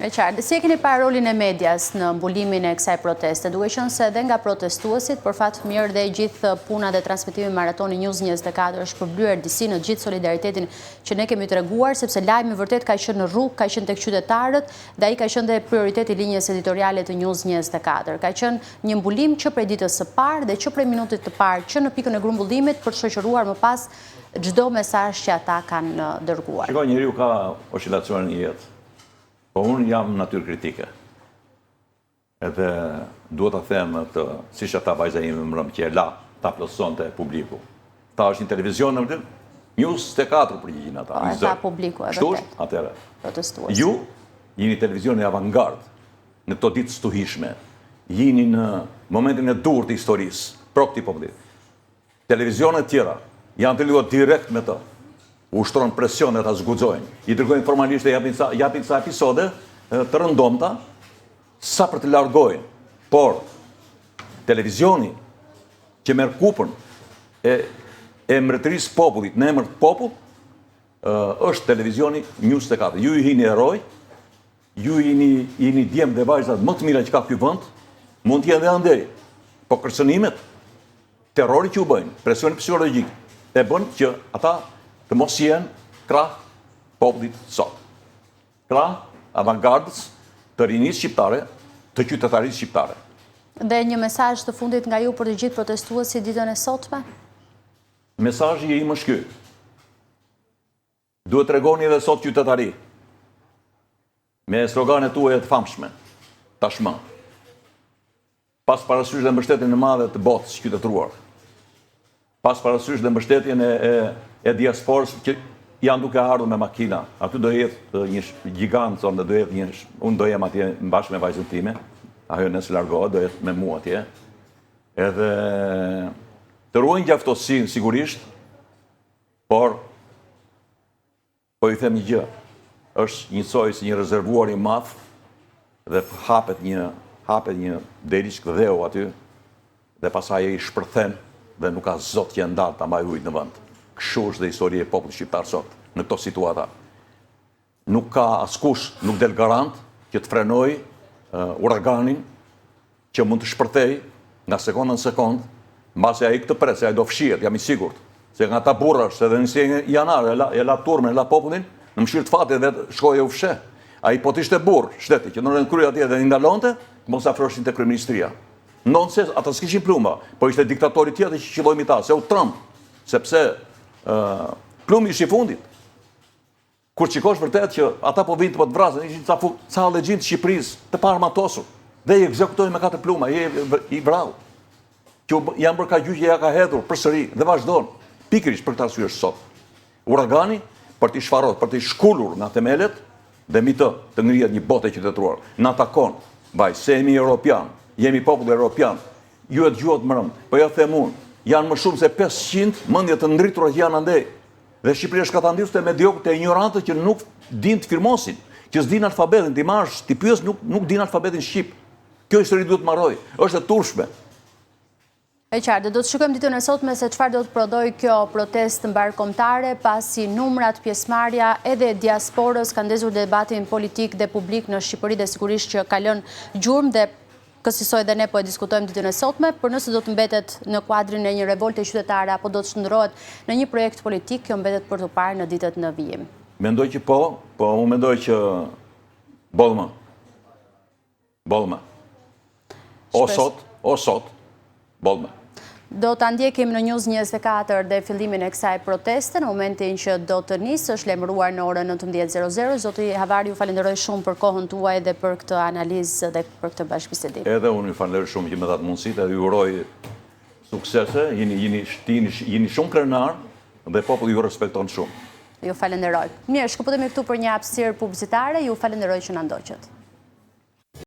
E qartë, si e keni parë rolin e medias në mbulimin e kësaj proteste, duke qenë se edhe nga protestuesit, për fat mirë dhe gjithë puna dhe transmetimi maratoni News 24 është përblyer disi në gjithë solidaritetin që ne kemi treguar, sepse lajmi vërtet ka qenë në rrugë, ka qenë tek qytetarët dhe ai ka qenë dhe prioriteti i linjës editoriale të News 24. Ka qenë një mbulim që prej ditës së parë dhe që prej minutit të parë që në pikën e grumbullimit për të shoqëruar më pas çdo mesazh që ata kanë dërguar. Shikoj, njeriu ka oscilacione në jetë. Po unë jam natyrë kritike. Edhe duhet të them të, si që ata vajza ime më rëmë, që e la ta plotëson të publiku. Ta është një televizion në vërtet, News 24 përgjigjin ata. E ta publiku, e vërtet. vërtet. Atëre. Protestues. Ju, jeni televizion e avantgard në këto ditë stuhishme. Jeni në momentin e dur të historisë, pro këtij populli. Televizionet tjera janë të lidhur direkt me të. Ushtron presion dhe ta zguxojnë. I dërgojnë formalisht e japin sa episode të rëndomta sa për të largojnë. Por televizioni që merr kupën e mbretërisë popullit në emër të popullit është televizioni News 24. Ju i jeni heroj, ju jeni djem dhe vajzat më të mira që ka ky vend, mund të jenë dhe andej. Po kërcënimet, terrori që u bëjnë, presioni psikologjik e bën që ata të mos jenë krah popullit sot. Krah avantgardës të rinisë shqiptare, të qytetarisë shqiptare. Dhe një mesazh të fundit nga ju për të gjithë protestuesit ditën e sotme? Mesazhi im është ky. Duhet tregoni edhe sot qytetari me sloganet tuaja të famshme, tashmë. Pas parasysh dhe mbështetjen e madhe të botës qytetëruar. Pas parasysh dhe mbështetjen e diasporës që janë duke ardhur me makina. Aty do jetë një gigant, unë do jem atje bashkë me vajzën time, ajo nëse largohet, do jetë me mua atje. Edhe të ruajnë ngjaftosin sigurisht, por po i them një gjë, është njësoj si një rezervuar i madh dhe hapet një deliç kdheu aty dhe pasaj i shpërthen dhe nuk ka zot që e ndalë ta mbaj ujë në vend. Kështu është dhe historia e popullit shqiptar sot, në këto situata. Nuk ka askush, nuk del garant që të frenoj uraganin që mund të shpërthej nga sekondë në sekondë, mbasi ai këtë pres, ai do fshihet, jam i sigurt. Se nga ta burrash, edhe nëse janar, e la turmën, e la popullin, në mëshirë të fatit dhe shkoi u fshe. Ai po të ishte burr, shteti, që në kryej atje dhe ndalonte, mos afroheshin te kryeministria. Nonse ata s'kishin plumba, po ishte diktatori tjetër që qilloi mi ta, se u Trump, sepse plumbi ishi fundit. Kur qikosh vërtet që ata po vinë të po të vrasën, ishin ca legjin të Shqipërisë të parmatosur, dhe i ekzekutojnë me 4 pluma, i vrau. Që janë bërë ka gjyqje, ja ka hedhur përsëri dhe vazhdon. Pikërisht për këtë arsye është sot. Uragani për t'i shfarot, për t'i shkullur nga themelet dhe mi të ngrihet një botë qytetëruar. Na takon, vaj, se jemi europian, jemi popull europian, ju e dëgjuat më rëmë, po ja them unë, janë më shumë se 500 mendje të ndritura që janë andej. Dhe Shqipëria është katandisur të mediokër të ignorantë që nuk din të firmosin, që s'din alfabetin, ti marrësh, ti pyes nuk din alfabetin shqip. Kjo histori duhet marroj, është e turshme. E qartë, do të shikojmë ditën e sotme se çfarë do të prodhoj kjo protestë mbarkombëtare, pasi numrat, pjesëmarrja edhe diasporës ka ndezur debatin politik dhe publik në Shqipëri dhe sigurisht që ka lënë gjurmë dhe kësaj dhe ne po e diskutojmë ditën e sotme, por nëse do të mbetet në kuadrin e një revolte qytetare apo do të shndërrohet në një projekt politik, kjo mbetet për të parë në ditët në vijim. Mendoj që po unë mendoj që bollma. O sot, bollma. Do të ndjekim në News 24 dhe fillimin e kësaj proteste, në momentin që do të nisë, është lajmëruar në orën 19:00. Zoti Havari, ju falenderoj shumë për kohën tuaj dhe për këtë analizë dhe për këtë bashkëbisedim. Edhe unë ju falenderoj shumë që më dhat mundësitë dhe ju uroj suksese, jeni shumë krenar dhe populli ju respekton shumë. Ju falenderoj. Mirë, shkëputemi këtu për një hapësirë publicitare, ju falenderoj që na ndoqët.